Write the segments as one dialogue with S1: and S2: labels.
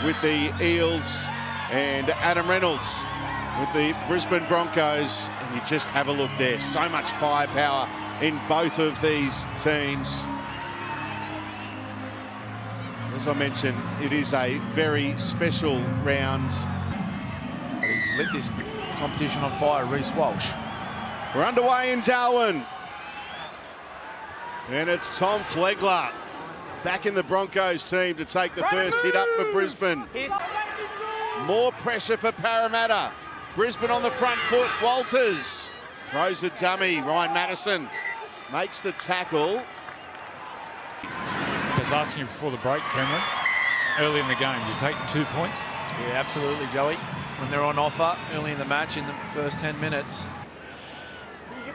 S1: with the Eels and Adam Reynolds with the Brisbane Broncos. And you just have a look there. So much firepower in both of these teams. As I mentioned, it is a very special round.
S2: He's lit this competition on fire, Reece Walsh.
S1: We're underway in Darwin. And it's Tom Flegler back in the Broncos team to take the first hit up for Brisbane. More pressure for Parramatta. Brisbane on the front foot. Walters throws a dummy. Ryan Madison makes the tackle.
S3: I was asking you before the break, Cameron, early in the game, do you take 2 points?
S2: Yeah, absolutely, Joey. When they're on offer early in the match in the first 10 minutes.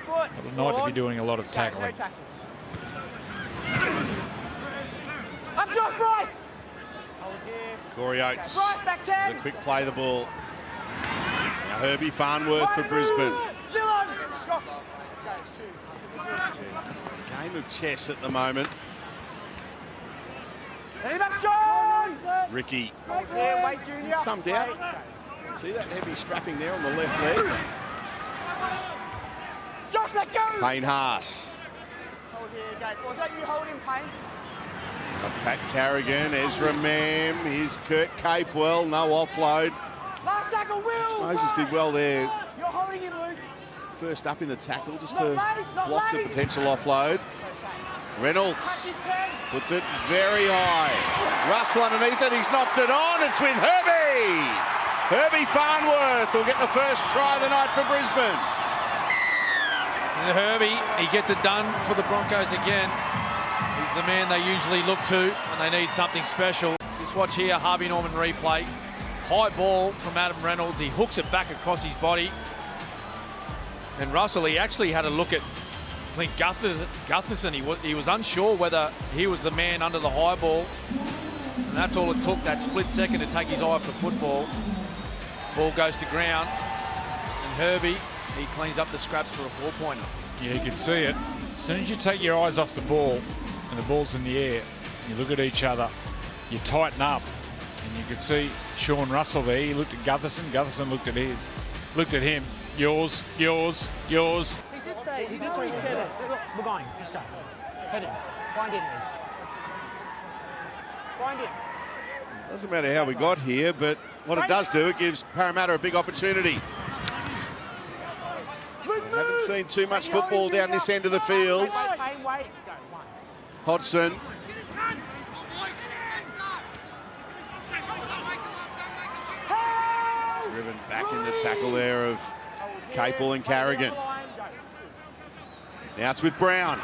S3: Well, the night to be doing a lot of tackling.
S1: Corey Oates with a quick play of the ball. Now Herbie Farnworth for Brisbane. Game of chess at the moment. Ricky in some doubt. See that heavy strapping there on the left leg. Payne Haas. Pat Carrigan, Ezra Mam, here's Kurt Capewell, no offload. Moses did well there. First up in the tackle just to block the potential offload. Reynolds puts it very high. Russell underneath it, he's knocked it on. It's with Herbie. Herbie Farnworth will get the first try of the night for Brisbane.
S2: And Herbie, he gets it done for the Broncos again. He's the man they usually look to when they need something special. Just watch here, Harvey Norman replay. High ball from Adam Reynolds. He hooks it back across his body. And Russell, he actually had a look at Clint Gutherson. He was unsure whether he was the man under the high ball. And that's all it took, that split second to take his eye off the football. Ball goes to ground. And Herbie, he cleans up the scraps for a 4-pointer.
S3: Yeah, you can see it. As soon as you take your eyes off the ball and the ball's in the air, you look at each other, you tighten up. And you can see Sean Russell there. He looked at Gutherson. Gutherson looked at his. Looked at him. Yours, yours, yours.
S4: He did say he said it. Look, we're going. Let's go. Head in. Find in, Liz. Find in.
S1: Doesn't matter how we got here, but what it does do, it gives Parramatta a big opportunity. I haven't seen too much football down this end of the field. Hodgson. Driven back in the tackle there of Capel and Carrigan. Now it's with Brown.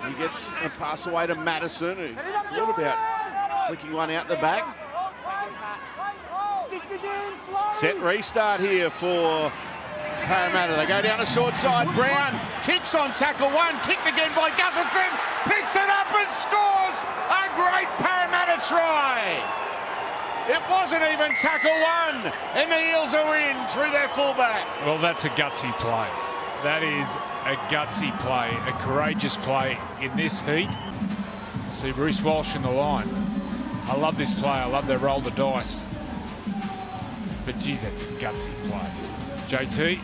S1: He gets a pass away to Madison, who thought about flicking one out the back. Set restart here for Parramatta. They go down the short side. Brown kicks on tackle one. Kicked again by Gutherson. Picks it up and scores a great Parramatta try. It wasn't even tackle one, and the Eels are in through their fullback.
S3: Well, that's a gutsy play. That is a gutsy play, a courageous play in this heat. See Reece Walsh in the line. I love this play. I love they roll the dice. But, geez, that's a gutsy play. JT?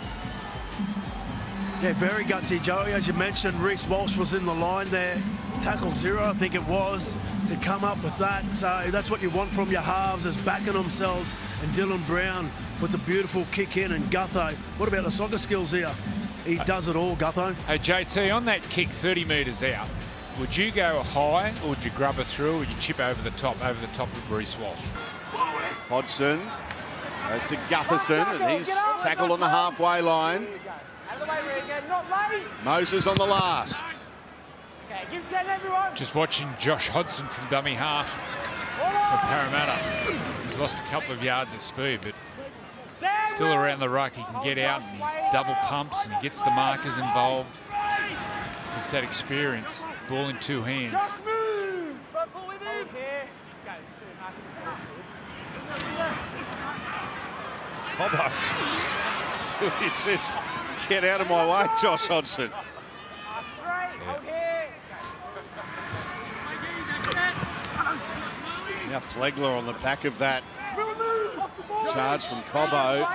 S5: Yeah, very gutsy, Joey. As you mentioned, Reece Walsh was in the line there. Tackle 0, I think it was, to come up with that. So that's what you want from your halves, is backing themselves. And Dylan Brown puts a beautiful kick in. And Gutho, what about the soccer skills here? He does it all, Gutho.
S3: Hey, JT, on that kick 30 metres out, would you go high or would you grub her through or would you chip over the top of Reece Walsh?
S1: Hodgson goes to Gutherson, and he's tackled on the halfway line. Moses on the last.
S3: Just watching Josh Hodgson from dummy half for Parramatta. He's lost a couple of yards of speed, but still around the ruck. He can get out and he double pumps and he gets the markers involved. He's that experience. Ball in two hands.
S1: Cobbo. He says, get out of my way, Josh Hodgson. Now Flegler on the back of that charge from Cobbo.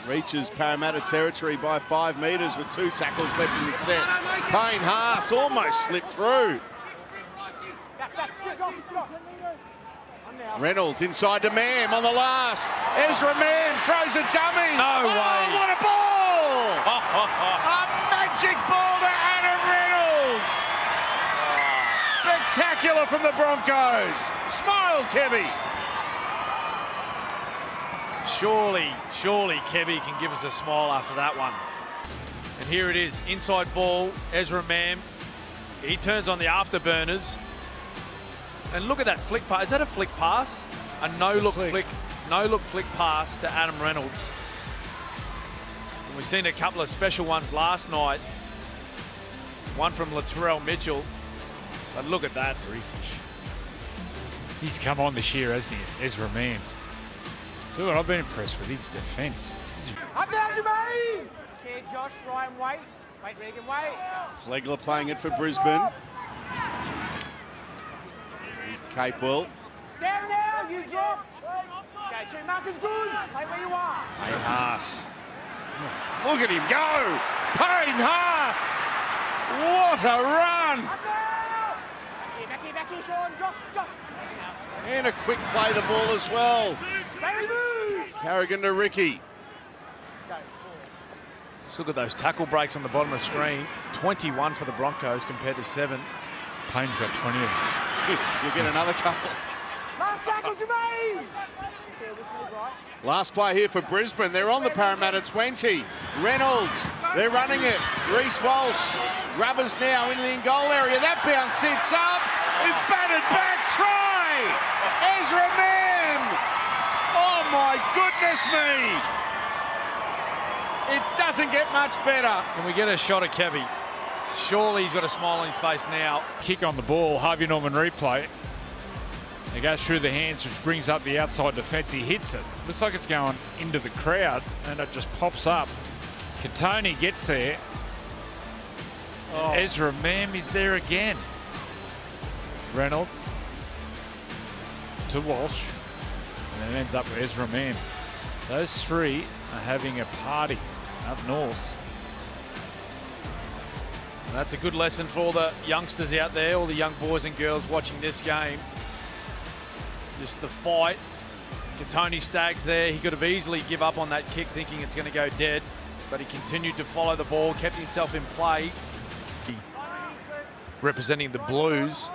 S1: Reaches Parramatta territory by 5 metres with 2 tackles left in the set. Payne Haas almost slipped through. Reynolds inside to Mam on the last. Ezra Mam throws a dummy.
S2: No way.
S1: What a ball! A magic ball to Adam Reynolds. Spectacular from the Broncos. Smile, Kevy.
S2: Surely Kevy can give us a smile after that one. And here it is, inside ball, Ezra Mam. He turns on the afterburners. And look at that flick pass. Is that a flick pass? A no-look flick pass to Adam Reynolds. And we've seen a couple of special ones last night. One from Latrell Mitchell. But look at that.
S3: He's come on this year, hasn't he, Ezra Mam? Dude, I've been impressed with his defence.
S4: Up now, Jermaine! Okay, Josh, Ryan, wait. Wait, Regan, wait.
S1: Flegler playing it for Brisbane. Here's Capewell.
S4: Stand now, you dropped. Okay, 2 markers good. Play where you are.
S1: Payne Haas. Look at him go! Payne Haas! What a run!
S4: Up now! Back here, Sean. Drop.
S1: And a quick play the ball as well.
S4: Barry move!
S1: Carrigan to Ricky.
S2: Just look at those tackle breaks on the bottom of the screen. 21 for the Broncos compared to 7.
S3: Payne's got 20 of them.
S1: You'll get another couple.
S4: Last tackle, Jermaine!
S1: Last play here for Brisbane. They're on the Parramatta 20. Reynolds, they're running it. Reece Walsh, rubbers now in the in-goal area. That bounce sits up. It's batted back. Try! Ezra Mam! Oh my goodness me! It doesn't get much better.
S2: Can we get a shot at Kevy? Surely he's got a smile on his face now.
S3: Kick on the ball, Harvey Norman replay. It goes through the hands, which brings up the outside defence. He hits it. Looks like it's going into the crowd, and it just pops up. Katoni gets there. Oh. Ezra Mam is there again. Reynolds to Walsh, and it ends up with Ezra Mam. Those three are having a party up north.
S2: And that's a good lesson for all the youngsters out there, all the young boys and girls watching this game. Just the fight. Tony Staggs there. He could have easily give up on that kick thinking it's going to go dead, but he continued to follow the ball, kept himself in play. Representing the Blues.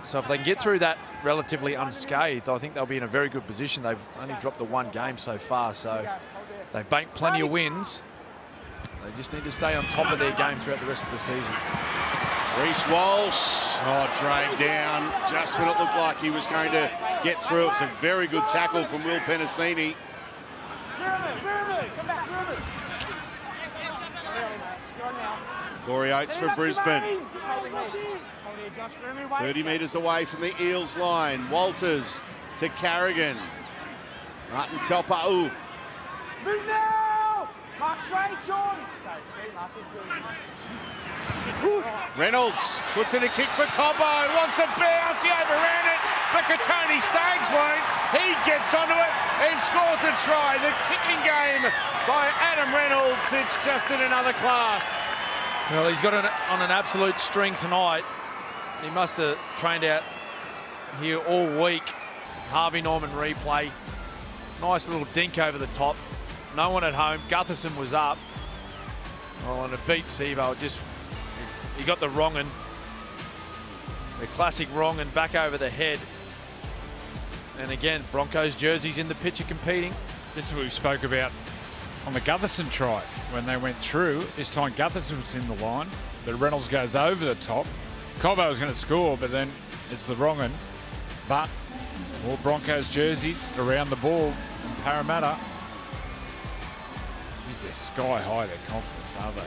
S2: So if they can get through that relatively unscathed, I think they'll be in a very good position. They've only dropped the 1 game so far, so they've banked plenty of wins. They just need to stay on top of their game throughout the rest of the season.
S1: Reece Walsh, dragged down just when it looked like he was going to get through. It was a very good tackle from Will Penasini. Corey Oates for Brisbane. 30 metres away from the Eels line. Walters to Carrigan. Martin Telpa. Ooh.
S4: Move now! Mark straight, John.
S1: Reynolds puts in a kick for Cobbo. Wants a bounce. He overran it, but Katoni Staggs won't. He gets onto it and scores a try. The kicking game by Adam Reynolds. It's just in another class.
S2: Well, he's got on an absolute string tonight. He must have trained out here all week. Harvey Norman replay. Nice little dink over the top. No one at home. Gutherson was up. Oh, and it beat Sevo. He got the wrong un. The classic wrong and back over the head. And again, Broncos jerseys in the picture competing.
S3: This is what we spoke about on the Gutherson try when they went through. This time Gutherson was in the line, but Reynolds goes over the top. Cobbo was going to score, but then it's the wrong one. But more Broncos jerseys around the ball in Parramatta. Geez, they're sky high, their confidence, aren't they?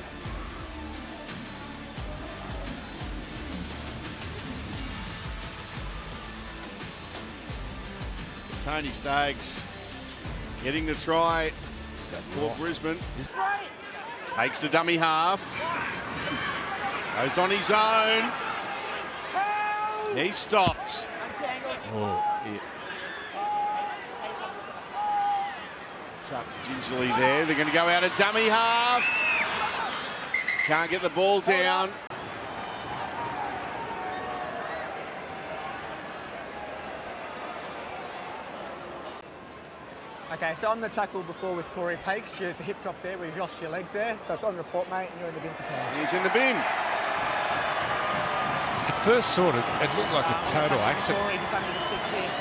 S1: Tony Staggs getting the try for Brisbane. Takes the dummy half. Goes on his own. He stopped.
S2: Oh,
S1: Sets up gingerly there. They're going to go out a dummy half. Can't get the ball down.
S4: Okay, so on the tackle before with Corey Pakes, it's a hip drop there where you've lost your legs there. So it's on report, mate, and you're in the bin for time.
S1: He's in the bin.
S3: At first saw it looked like a total accident.
S4: Corey just under the sticks here.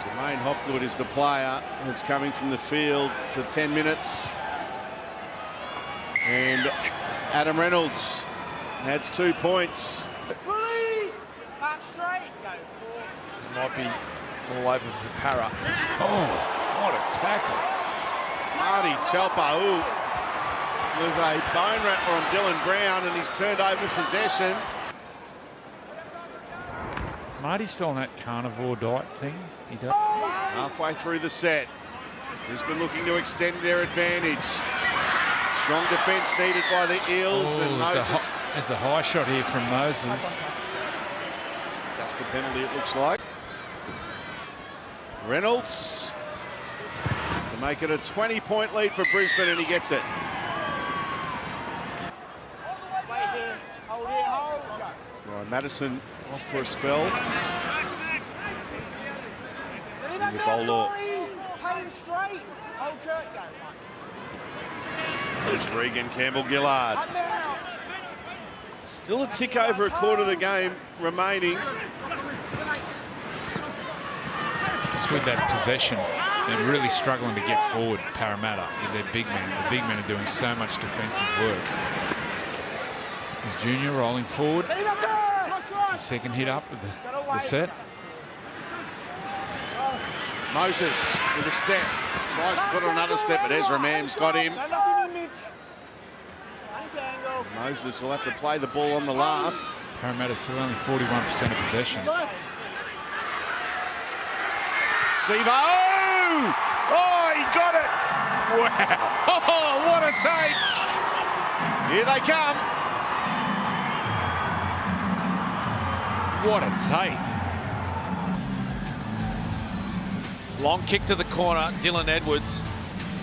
S1: Jermaine Hopgood is the player that's coming from the field for 10 minutes. And Adam Reynolds adds 2 points.
S4: Release! Mark straight, go forward.
S2: Might be all over for Parra.
S3: Oh, what a tackle.
S1: Marty Telpa with a bone rattler on Dylan Brown, and he's turned over possession.
S3: Marty's still on that carnivore diet thing. He does.
S1: Halfway through the set, Brisbane looking to extend their advantage. Strong defence needed by the Eels, and Moses.
S3: There's a high shot here from Moses.
S1: Just the penalty, it looks like. Reynolds to make it a 20-point lead for Brisbane, and he gets it.
S4: Wait here, hold here, hold, go.
S1: Ryan Madison off for a spell. And the bowler.
S4: Pay him straight. Hold Kurt, go.
S1: There's Regan Campbell-Gillard.
S4: Up now.
S1: Still a tick over a quarter of the game remaining.
S3: Just with that possession, they're really struggling to get forward, Parramatta, with their big men. The big men are doing so much defensive work. There's Junior rolling forward. It's the second hit up with the set.
S1: Moses with a step. Tries to put on another step, but Ezra Mam's got him. Moses will have to play the ball on the last.
S3: Parramatta still only 41% of possession.
S1: Sivo! Oh, he got it! Wow! Oh, what a take! Here they come.
S3: What a take.
S2: Long kick to the corner, Dylan Edwards.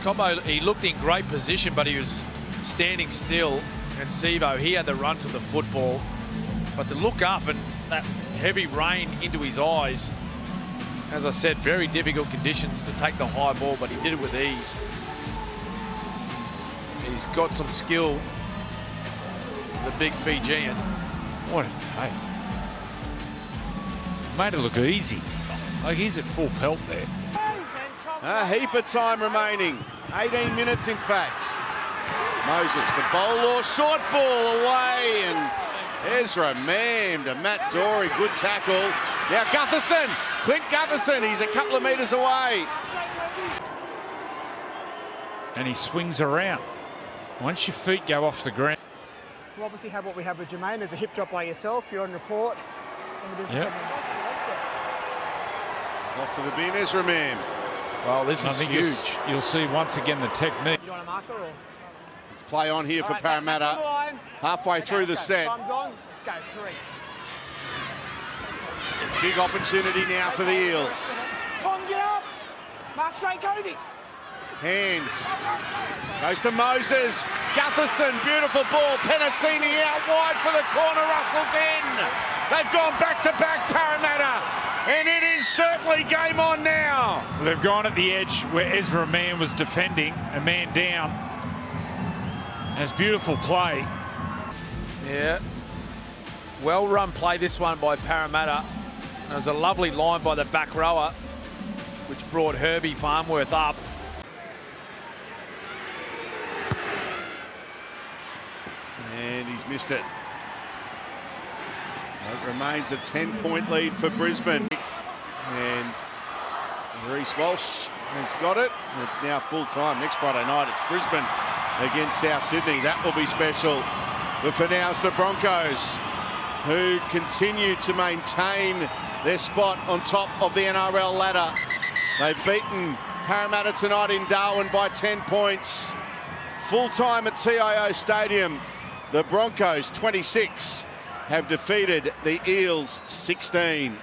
S2: Combo, he looked in great position, but he was standing still. And Sivo, he had the run to the football. But to look up and that heavy rain into his eyes, as I said, very difficult conditions to take the high ball, but he did it with ease. He's got some skill, the big Fijian.
S3: What a take. Made it look easy. Like he's at full pelt there.
S1: A heap of time remaining. 18 minutes, in fact. Moses, the bowler, short ball away, and Ezra Mam to Matt Dory. Good tackle. Now Gutherson, Clint Gutherson, he's a couple of metres away.
S3: And he swings around. Once your feet go off the ground.
S4: We obviously have what we have with Jermaine. There's a hip drop by yourself. You're on report.
S3: Yep.
S1: Off to the bin, Ezra Mam.
S2: Well, this is huge.
S3: You'll see once again the technique.
S4: You want a marker or?
S1: Let's play on here for Parramatta. Halfway through the set.
S4: Time's on. Go, 3.
S1: Big opportunity now for the Eels.
S4: Tom, get up. Mark straight, Cody.
S1: Hands. Goes to Moses. Gutherson, beautiful ball. Penasini out wide for the corner. Russell's in. They've gone back-to-back, Parramatta. And it is certainly game on now.
S3: They've gone at the edge where Ezra Mam was defending, a man down. That's beautiful play.
S2: Yeah. Well-run play, this one by Parramatta. It was a lovely line by the back rower, which brought Herbie Farnworth up.
S1: And he's missed it. So it remains a 10-point lead for Brisbane. And Reece Walsh has got it. It's now full-time. Next Friday night, it's Brisbane against South Sydney. That will be special. But for now, it's the Broncos, who continue to maintain their spot on top of the NRL ladder. They've beaten Parramatta tonight in Darwin by 10 points. Full-time at TIO Stadium. The Broncos, 26, have defeated the Eels, 16.